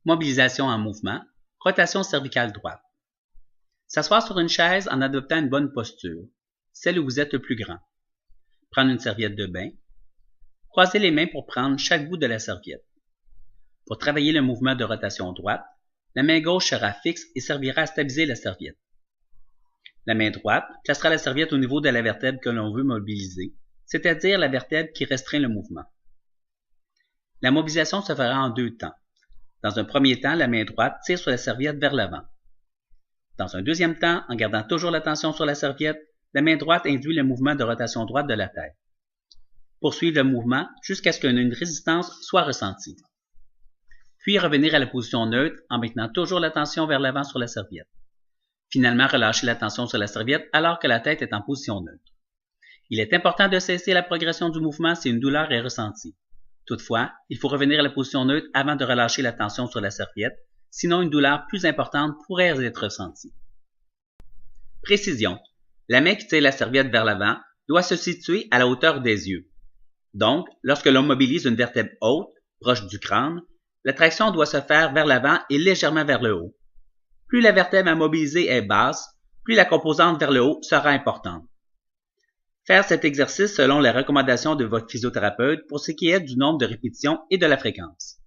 Mobilisation en mouvement, rotation cervicale droite. S'asseoir sur une chaise en adoptant une bonne posture, celle où vous êtes le plus grand. Prendre une serviette de bain. Croiser les mains pour prendre chaque bout de la serviette. Pour travailler le mouvement de rotation droite, la main gauche sera fixe et servira à stabiliser la serviette. La main droite placera la serviette au niveau de la vertèbre que l'on veut mobiliser, c'est-à-dire la vertèbre qui restreint le mouvement. La mobilisation se fera en deux temps. Dans un premier temps, la main droite tire sur la serviette vers l'avant. Dans un deuxième temps, en gardant toujours l'attention sur la serviette, la main droite induit le mouvement de rotation droite de la tête. Poursuivre le mouvement jusqu'à ce qu'une résistance soit ressentie. Puis revenir à la position neutre en maintenant toujours l'attention vers l'avant sur la serviette. Finalement, relâcher l'attention sur la serviette alors que la tête est en position neutre. Il est important de cesser la progression du mouvement si une douleur est ressentie. Toutefois, il faut revenir à la position neutre avant de relâcher l'attention sur la serviette, sinon une douleur plus importante pourrait être ressentie. Précision. La main qui tire la serviette vers l'avant doit se situer à la hauteur des yeux. Donc, lorsque l'on mobilise une vertèbre haute, proche du crâne, la traction doit se faire vers l'avant et légèrement vers le haut. Plus la vertèbre à mobiliser est basse, plus la composante vers le haut sera importante. Faire cet exercice selon les recommandations de votre physiothérapeute pour ce qui est du nombre de répétitions et de la fréquence.